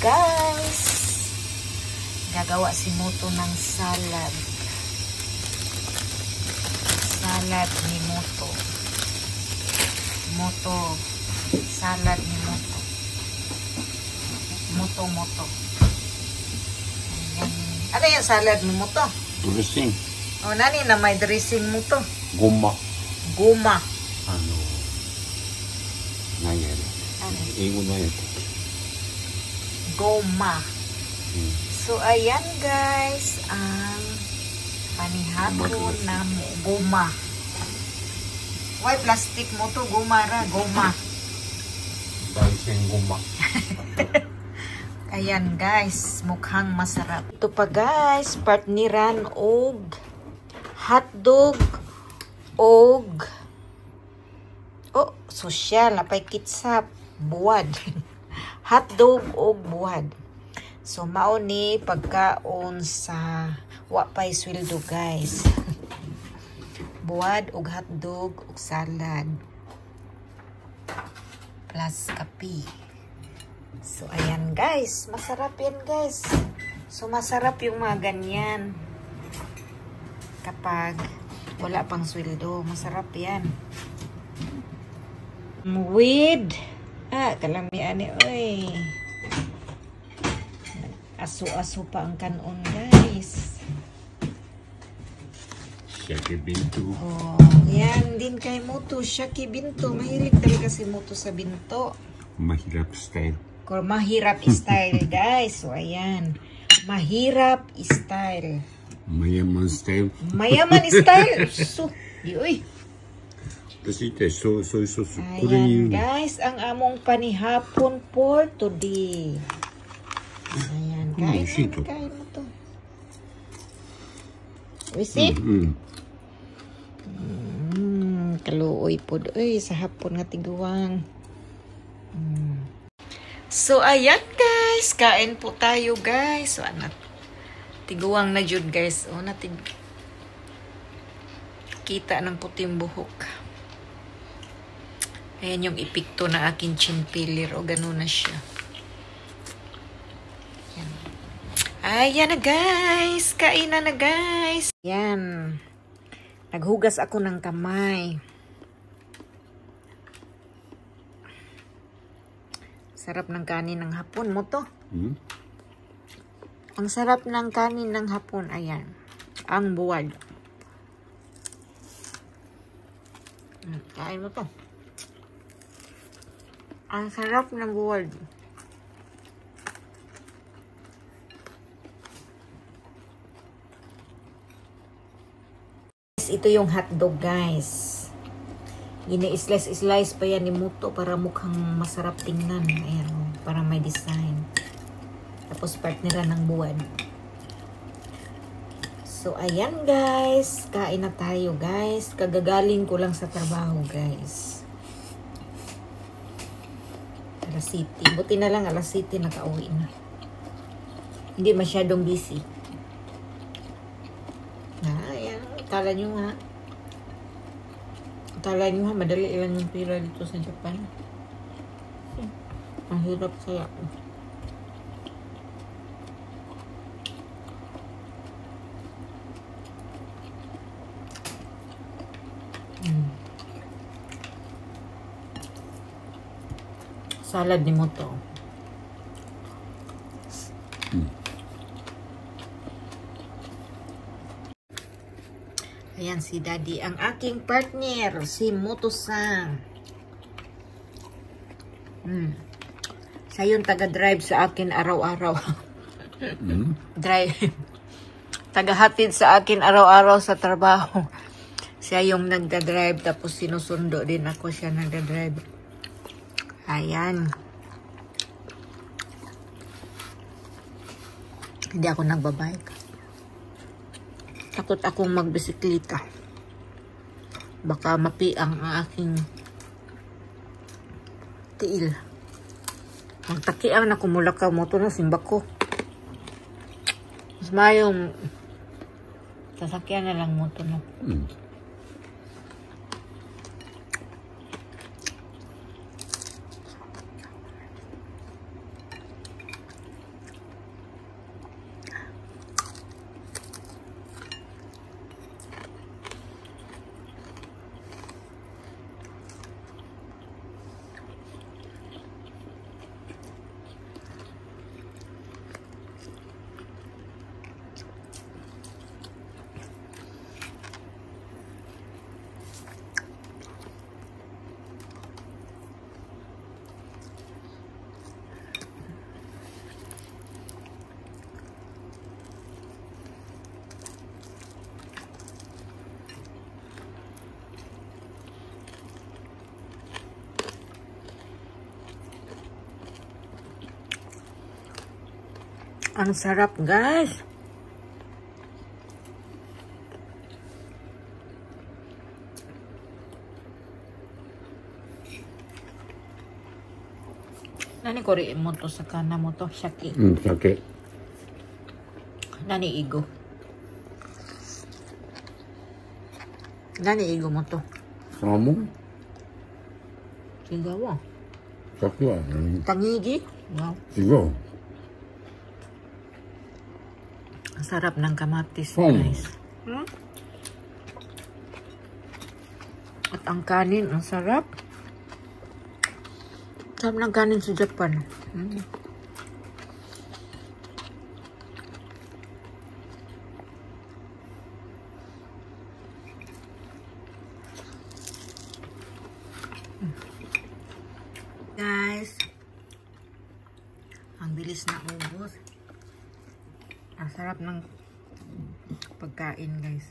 guys, gagawa si Moto ng salad. Salad ni Moto. Salad ni Moto. Moto. Ayan. Ano yung salad ni Moto? Dressing. O, nani na may dressing mo to? Goma. Ingo na ito. Goma. So, ayan guys, ang panihapon na goma. Why plastic mo to? Goma ra, goma. Dahil siyang goma. Ayan guys, mukhang masarap. Ito pa guys, partneran og hotdog og social, napay kitsap, buwad. Hotdog og buwad. So, mao ni pagkaon sa wapay sweldo guys. Buwad og hotdog og salad. Plus kape. So, ayan guys. Masarap yan guys. So, masarap yung mga ganyan. Kapag wala pang sweldo. Masarap yan. With kalamian ni oy. Aso-aso pa ang kanon guys. Shaki binto. Oh, yan din kay Moto. Shaki binto. Mahilig talaga si Moto sa binto. Mahirap style. Or mahirap style guys. So, ayan. Mahirap style. Mayaman style. Mayaman style. So, uy. Kasi ito, soy sauce. Ayan guys, ang among panihapon for today. Ayan, kain mo to. Wisip? Kaluoy po. Uy, sa hapon nga tiguang. So, ayan guys, kain po tayo guys. So, tiguang na jud guys. O, kita ng puting buhok. Ayan yung epekto na aking chinpilir. O, ganun na siya. Ayan. Ayan na guys. Kainan na guys. Ayan. Naghugas ako ng kamay. Sarap ng kanin ng hapon mo to. Ang sarap ng kanin ng hapon. Ayan. Ang buwad. Kain mo to. Ang sarap ng buwad. Ito yung hotdog guys. Gini-slice pa yan ni Moto para mukhang masarap tingnan. Ayan, para may design. Tapos partneran ng buwad. So, ayan guys. Kain na tayo guys. Kagagaling ko lang sa trabaho guys. Alas 7. Buti na lang alas 7 nakauwi na. Hindi masyadong busy. Ayan. Akala nyo ha, madali ilan yung pira dito sa Japan. Ang hirap kaya. Salad ni Moto. Ayan si Daddy, ang aking partner, si Moto-san. Siya yung taga-drive sa akin araw-araw. Drive. Taga-hatid sa akin araw-araw sa trabaho. Siya yung nagda-drive, tapos sinusundo din ako siya nagda-drive. Ayan. Hindi ako nagbabike. Takot akong magbisikleta. Baka mapiang ang aking tiil. Magtakiang na kumulakaw mo ito na simba ko. Mas mayong sasakyan na lang mo ito na. Ang sarap, guys. Nani kori mo to sa kana mo to, shaki. Sake. Nani igo. Nani igo mo to. Salmon? Sigaw. Sake wa. Tangigi. Wow. Sigaw. Ang sarap ng kamatis, guys. At ang kanin, ang sarap. Sarap ng kanin sa Japan. Guys, ang bilis na ubos. Ang sarap ng pagkain, guys.